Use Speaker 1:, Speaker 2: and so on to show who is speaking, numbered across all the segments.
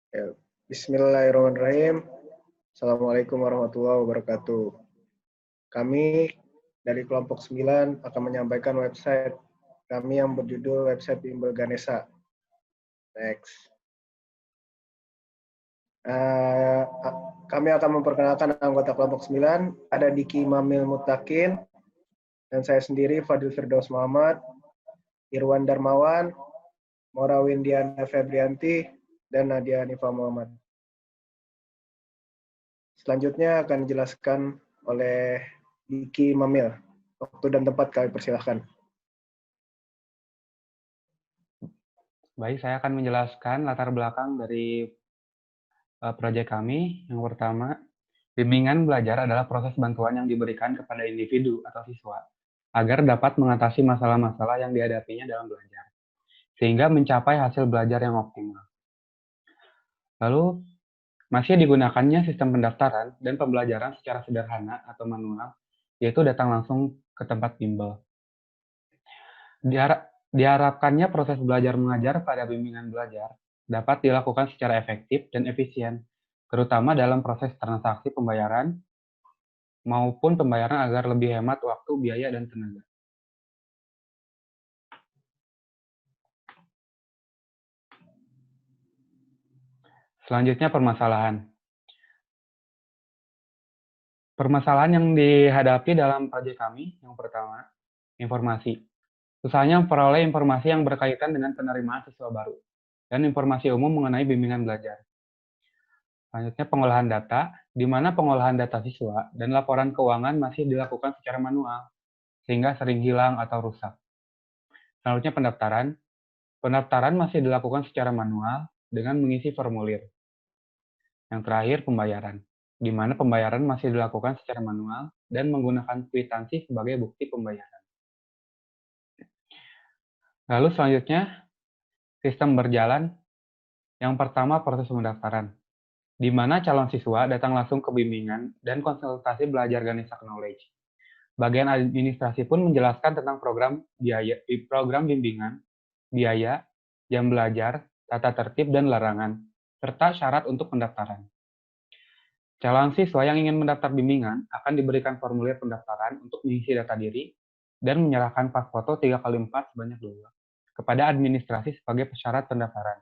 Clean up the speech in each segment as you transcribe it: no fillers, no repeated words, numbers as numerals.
Speaker 1: Ya, Bismillahirrahmanirrahim. Assalamualaikum warahmatullahi wabarakatuh. Kami dari kelompok 9 akan menyampaikan website kami yang berjudul website Bimbel Ganesha. Next. Kami akan memperkenalkan anggota kelompok 9, ada Diki Mamil Mutakin, dan saya sendiri Fadil Firdaus Muhammad, Irwan Darmawan, Mora Windiana Febrianti, dan Nadia Hanifah Muhammad. Selanjutnya akan dijelaskan oleh Diki Mamil. Waktu dan tempat kami persilahkan.
Speaker 2: Baik, saya akan menjelaskan latar belakang dari proyek kami. Yang pertama, bimbingan belajar adalah proses bantuan yang diberikan kepada individu atau siswa agar dapat mengatasi masalah-masalah yang dihadapinya dalam belajar, sehingga mencapai hasil belajar yang optimal. Lalu, masih digunakannya sistem pendaftaran dan pembelajaran secara sederhana atau manual, yaitu datang langsung ke tempat bimbel. Diharapkannya proses belajar mengajar pada bimbingan belajar dapat dilakukan secara efektif dan efisien, terutama dalam proses transaksi pembayaran maupun pembayaran agar lebih hemat waktu, biaya, dan tenaga. Selanjutnya permasalahan. Permasalahan yang dihadapi dalam proyek kami, yang pertama, informasi. Susahnya memperoleh informasi yang berkaitan dengan penerimaan siswa baru, dan informasi umum mengenai bimbingan belajar. Selanjutnya pengolahan data, di mana pengolahan data siswa dan laporan keuangan masih dilakukan secara manual, sehingga sering hilang atau rusak. Selanjutnya pendaftaran. Pendaftaran masih dilakukan secara manual dengan mengisi formulir. Yang terakhir pembayaran, di mana pembayaran masih dilakukan secara manual dan menggunakan kwitansi sebagai bukti pembayaran. Lalu selanjutnya sistem berjalan. Yang pertama proses pendaftaran, di mana calon siswa datang langsung ke bimbingan dan konsultasi belajar Ganesha Knowledge. Bagian administrasi pun menjelaskan tentang program bimbingan, biaya, jam belajar, tata tertib, dan larangan, serta syarat untuk pendaftaran. Calon siswa yang ingin mendaftar bimbingan akan diberikan formulir pendaftaran untuk mengisi data diri dan menyerahkan pas foto 3x4 sebanyak 2 kepada administrasi sebagai syarat pendaftaran.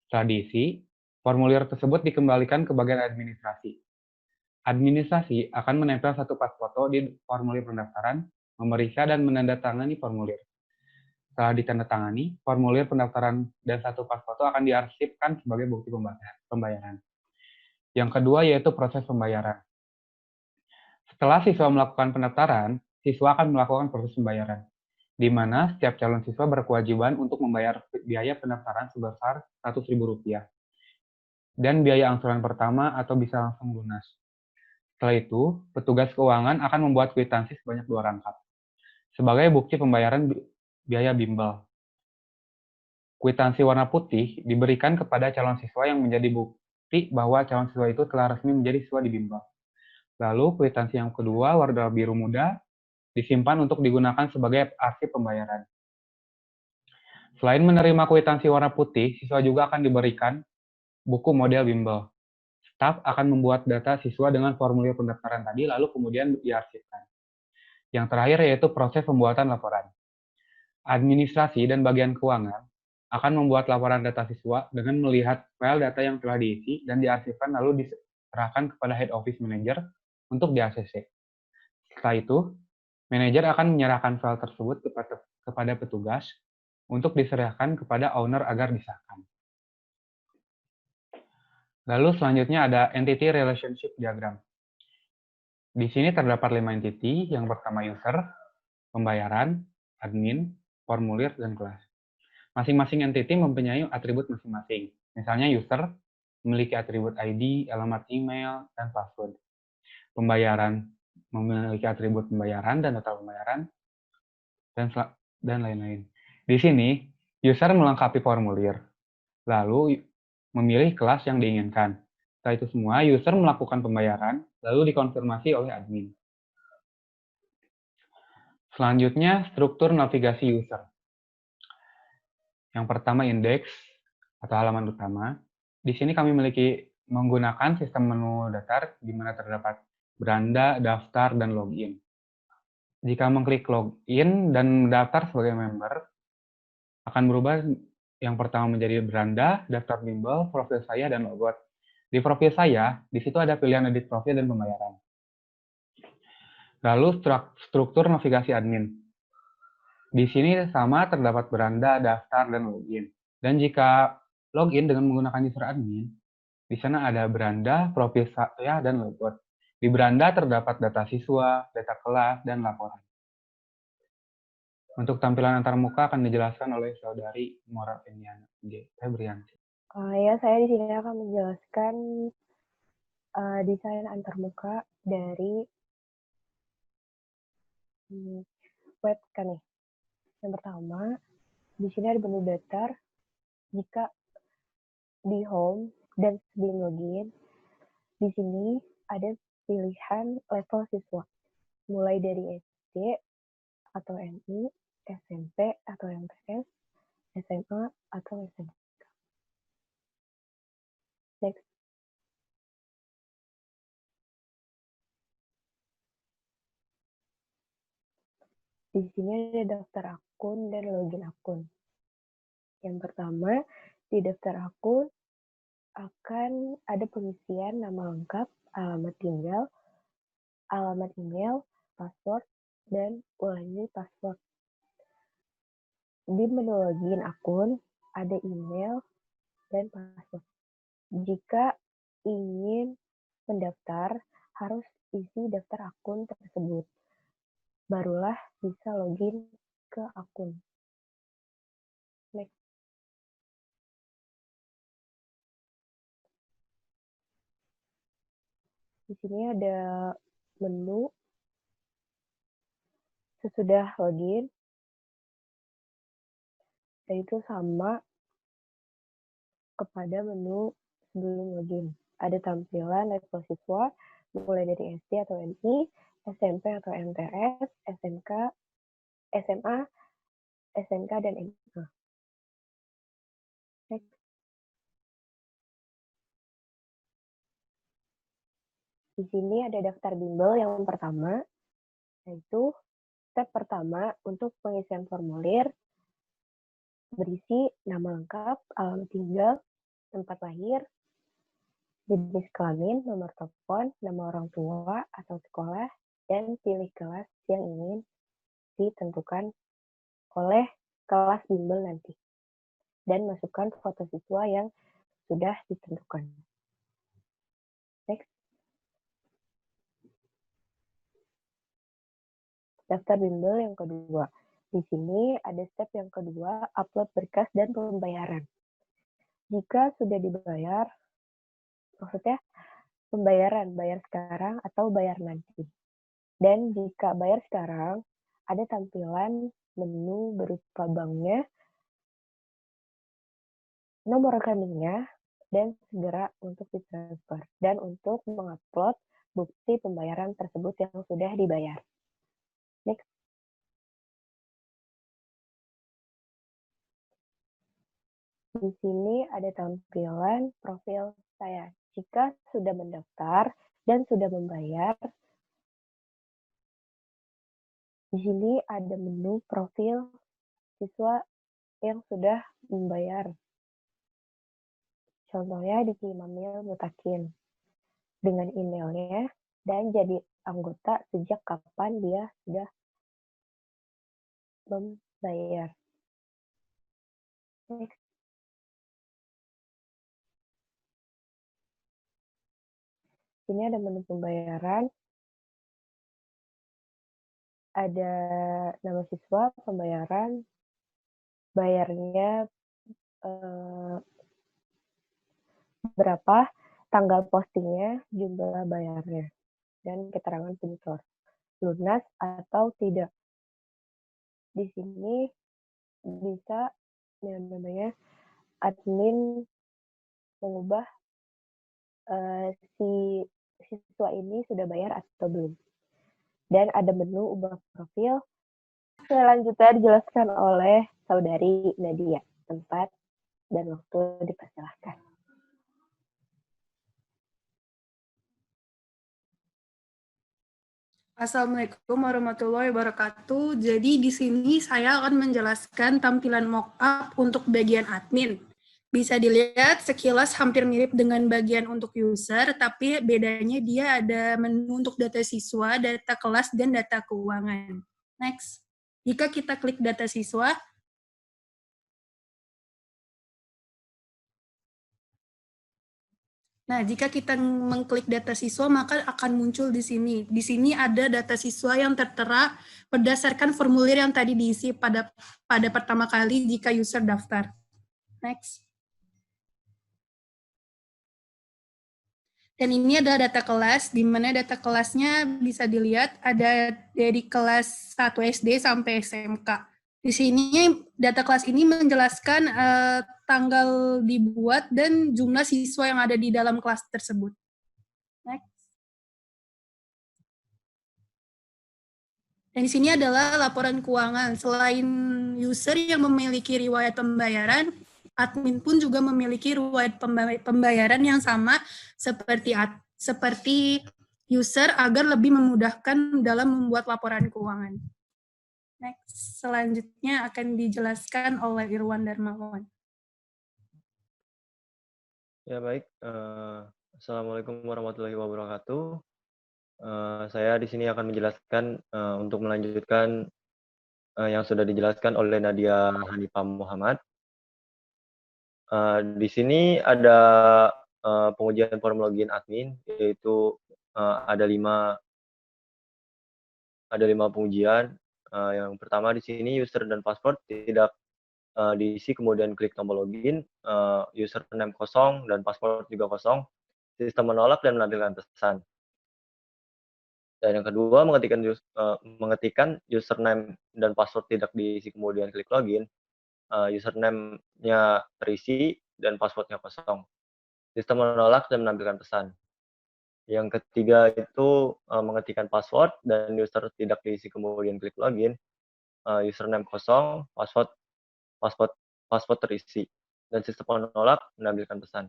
Speaker 2: Setelah diisi, formulir tersebut dikembalikan ke bagian administrasi. Administrasi akan menempel satu pas foto di formulir pendaftaran, memeriksa dan menandatangani formulir. Setelah ditandatangani, formulir pendaftaran dan satu pas foto akan diarsipkan sebagai bukti pembayaran. Yang kedua yaitu proses pembayaran. Setelah siswa melakukan pendaftaran, siswa akan melakukan proses pembayaran, di mana setiap calon siswa berkewajiban untuk membayar biaya pendaftaran sebesar Rp100.000 dan biaya angsuran pertama atau bisa langsung lunas. Setelah itu, petugas keuangan akan membuat kwitansi sebanyak 2 rangkap sebagai bukti pembayaran biaya bimbel. Kwitansi warna putih diberikan kepada calon siswa yang menjadi bukti bahwa calon siswa itu telah resmi menjadi siswa di bimbel. Lalu, kwitansi yang kedua, warna biru muda, disimpan untuk digunakan sebagai arsip pembayaran. Selain menerima kwitansi warna putih, siswa juga akan diberikan buku model bimbel. Staf akan membuat data siswa dengan formulir pendaftaran tadi, lalu kemudian diarsipkan. Yang terakhir yaitu proses pembuatan laporan. Administrasi dan bagian keuangan akan membuat laporan data siswa dengan melihat file data yang telah diisi dan diarsipkan lalu diserahkan kepada Head Office Manager untuk di-ACC. Setelah itu, manajer akan menyerahkan file tersebut kepada petugas untuk diserahkan kepada owner agar disahkan. Lalu selanjutnya ada Entity Relationship Diagram. Di sini terdapat 5 entity, yang pertama user, pembayaran, admin, formulir, dan kelas. Masing-masing entity mempunyai atribut masing-masing. Misalnya user memiliki atribut ID, alamat email, dan password. Pembayaran memiliki atribut pembayaran dan data pembayaran, dan lain-lain. Di sini, user melengkapi formulir, lalu memilih kelas yang diinginkan. Setelah itu semua, user melakukan pembayaran, lalu dikonfirmasi oleh admin. Selanjutnya, struktur navigasi user. Yang pertama, indeks atau halaman utama. Di sini kami menggunakan sistem menu datar di mana terdapat beranda, daftar, dan login. Jika mengklik login dan mendaftar sebagai member, akan berubah yang pertama menjadi beranda, daftar bimbel, profil saya, dan logot. Di profil saya, di situ ada pilihan edit profil dan pembayaran. Lalu struktur navigasi admin. Di sini sama terdapat beranda, daftar, dan login. Dan jika login dengan menggunakan user admin, di sana ada beranda, profil saya, dan logot. Di beranda terdapat data siswa, data kelas, dan laporan. Untuk tampilan antarmuka akan dijelaskan oleh saudari Mora Febrianti.
Speaker 3: Ya, saya di sini akan menjelaskan desain antarmuka dari web kan nih. Yang pertama, di sini ada menu datar. Jika di home dan sebelum login, di sini ada pilihan level siswa, mulai dari SD atau MI, SMP atau MTS, SMA atau SMK. Next. Di sini ada daftar akun dan login akun. Yang pertama, di daftar akun akan ada pengisian nama lengkap, alamat tinggal, alamat email, password, dan ulangi password. Di menu login akun, ada email dan password. Jika ingin mendaftar, harus isi daftar akun tersebut. Barulah bisa login ke akun. Next. Di sini ada menu sesudah login, yaitu sama kepada menu sebelum login. Ada tampilan level siswa, mulai dari SD atau MI, SMP atau MTS, SMK, SMA, SMK, dan SMA. Next. Di sini ada daftar bimbel yang pertama, yaitu step pertama untuk pengisian formulir berisi nama lengkap, alamat tinggal, tempat lahir, jenis kelamin, nomor telepon, nama orang tua atau sekolah, dan pilih kelas yang ingin ditentukan oleh kelas bimbel nanti. Dan masukkan foto siswa yang sudah ditentukan. Next. Daftar bimbel yang kedua. Di sini ada step yang kedua, upload berkas dan pembayaran. Jika sudah dibayar, maksudnya pembayaran, bayar sekarang atau bayar nanti. Dan jika bayar sekarang, ada tampilan menu berupa banknya, nomor rekeningnya, dan segera untuk ditransfer. Dan untuk mengupload bukti pembayaran tersebut yang sudah dibayar. Next. Di sini ada tampilan profil saya. Jika sudah mendaftar dan sudah membayar, di sini ada menu profil siswa yang sudah membayar. Contohnya di Imamil Mutakin dengan emailnya dan jadi anggota sejak kapan dia sudah membayar. Next. Ini ada menu pembayaran, ada nama siswa, pembayaran, bayarnya berapa, tanggal postingnya, jumlah bayarnya, dan keterangan pintor, lunas atau tidak. Di sini bisa yang namanya admin mengubah si siswa ini sudah bayar atau belum. Dan ada menu ubah profil. Selanjutnya dijelaskan oleh saudari Nadia. Tempat dan waktu dipersilahkan.
Speaker 4: Assalamualaikum warahmatullahi wabarakatuh. Jadi di sini saya akan menjelaskan tampilan mockup untuk bagian admin. Bisa dilihat sekilas hampir mirip dengan bagian untuk user, tapi bedanya dia ada menu untuk data siswa, data kelas, dan data keuangan. Next. Jika kita klik data siswa, nah, jika kita mengklik data siswa, maka akan muncul di sini. Di sini ada data siswa yang tertera berdasarkan formulir yang tadi diisi pada pertama kali jika user daftar. Next. Dan ini adalah data kelas, di mana data kelasnya bisa dilihat ada dari kelas 1 SD sampai SMK. Di sini data kelas ini menjelaskan tanggal dibuat dan jumlah siswa yang ada di dalam kelas tersebut. Next. Dan di sini adalah laporan keuangan. Selain user yang memiliki riwayat pembayaran, admin pun juga memiliki riwayat pembayaran yang sama seperti user agar lebih memudahkan dalam membuat laporan keuangan. Next, selanjutnya akan dijelaskan oleh Irwan Darmawan.
Speaker 5: Ya baik, Assalamualaikum warahmatullahi wabarakatuh. Saya di sini akan menjelaskan untuk melanjutkan yang sudah dijelaskan oleh Nadia Hanifah Muhammad. Di sini ada pengujian form login admin, yaitu ada 5 pengujian. Yang pertama di sini user dan password tidak diisi, kemudian klik tombol login, username kosong dan password juga kosong, sistem menolak dan menampilkan pesan. Dan yang kedua, mengetikkan username dan password tidak diisi, kemudian klik login, username-nya terisi dan password-nya kosong. Sistem menolak dan menampilkan pesan. Yang ketiga itu mengetikkan password dan user tidak diisi, kemudian klik login, username kosong, password terisi, dan sistem menolak menampilkan pesan.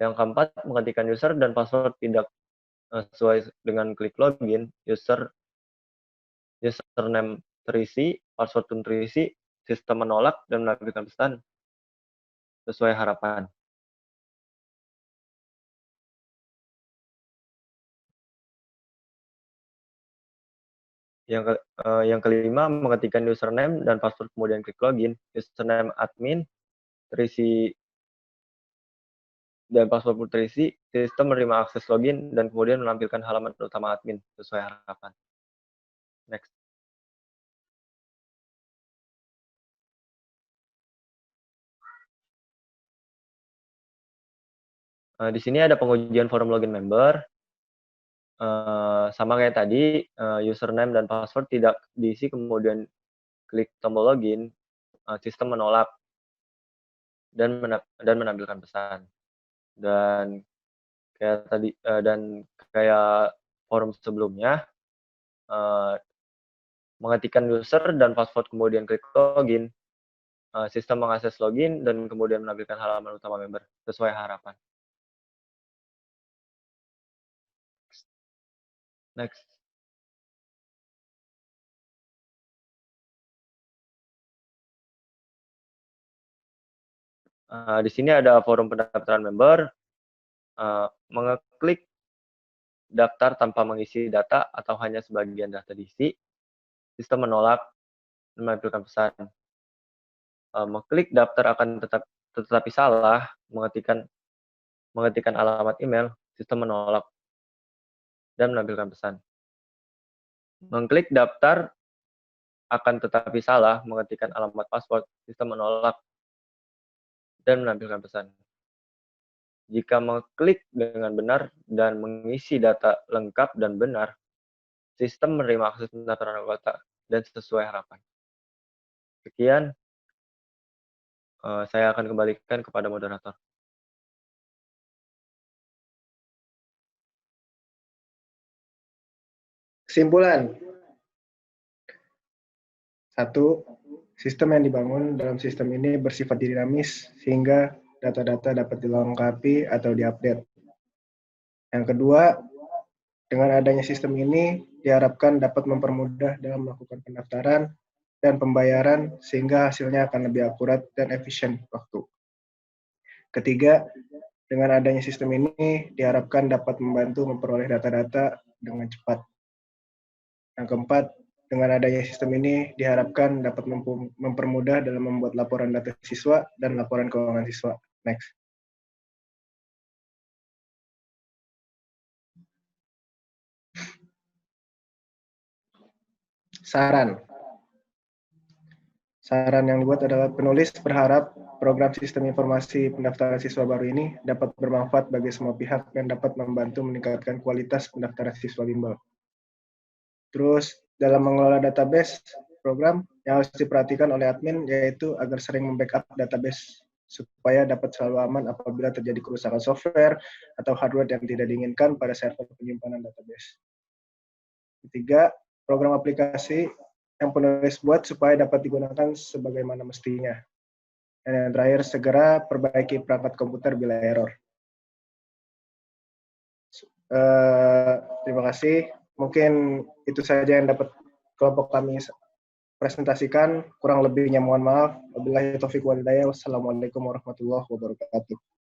Speaker 5: Yang keempat, mengetikkan user dan password tidak sesuai dengan klik login, username terisi, password pun terisi, sistem menolak dan menampilkan pesan sesuai harapan. Yang kelima, mengetikkan username dan password kemudian klik login, username admin terisi dan password pun terisi, sistem menerima akses login dan kemudian menampilkan halaman utama admin sesuai harapan. Next. Di sini ada pengujian forum login member. Sama kayak tadi, username dan password tidak diisi, kemudian klik tombol login, sistem menolak dan menampilkan pesan. Dan kayak tadi dan kayak forum sebelumnya, mengetikkan user dan password kemudian klik login, sistem mengakses login dan kemudian menampilkan halaman utama member sesuai harapan. Next. Di sini ada forum pendaftaran member. Mengeklik daftar tanpa mengisi data atau hanya sebagian data diisi, sistem menolak menampilkan pesan. Mengklik daftar akan tetapi salah, mengetikkan alamat email, sistem menolak dan menampilkan pesan. Mengklik daftar akan tetapi salah, mengetikkan alamat password, sistem menolak dan menampilkan pesan. Jika mengklik dengan benar dan mengisi data lengkap dan benar, sistem menerima akses pendaftaran anggota dan sesuai harapan. Sekian, saya akan kembalikan kepada moderator.
Speaker 1: Kesimpulan. 1. Sistem yang dibangun dalam sistem ini bersifat dinamis sehingga data-data dapat dilengkapi atau diupdate. Yang kedua, dengan adanya sistem ini diharapkan dapat mempermudah dalam melakukan pendaftaran dan pembayaran sehingga hasilnya akan lebih akurat dan efisien waktu. Ketiga, dengan adanya sistem ini diharapkan dapat membantu memperoleh data-data dengan cepat. Yang keempat, dengan adanya sistem ini diharapkan dapat mempermudah dalam membuat laporan data siswa dan laporan keuangan siswa. Next. Saran. Saran yang dibuat adalah penulis berharap program sistem informasi pendaftaran siswa baru ini dapat bermanfaat bagi semua pihak dan dapat membantu meningkatkan kualitas pendaftaran siswa bimbel. Terus, dalam mengelola database program yang harus diperhatikan oleh admin yaitu agar sering membackup database supaya dapat selalu aman apabila terjadi kerusakan software atau hardware yang tidak diinginkan pada server penyimpanan database. Ketiga, program aplikasi yang penulis buat supaya dapat digunakan sebagaimana mestinya. Dan yang terakhir, segera perbaiki perangkat komputer bila error. Terima kasih. Mungkin itu saja yang dapat kelompok kami presentasikan. Kurang lebihnya mohon maaf. Wabillahi taufiq wal hidayah. Wassalamualaikum warahmatullahi wabarakatuh.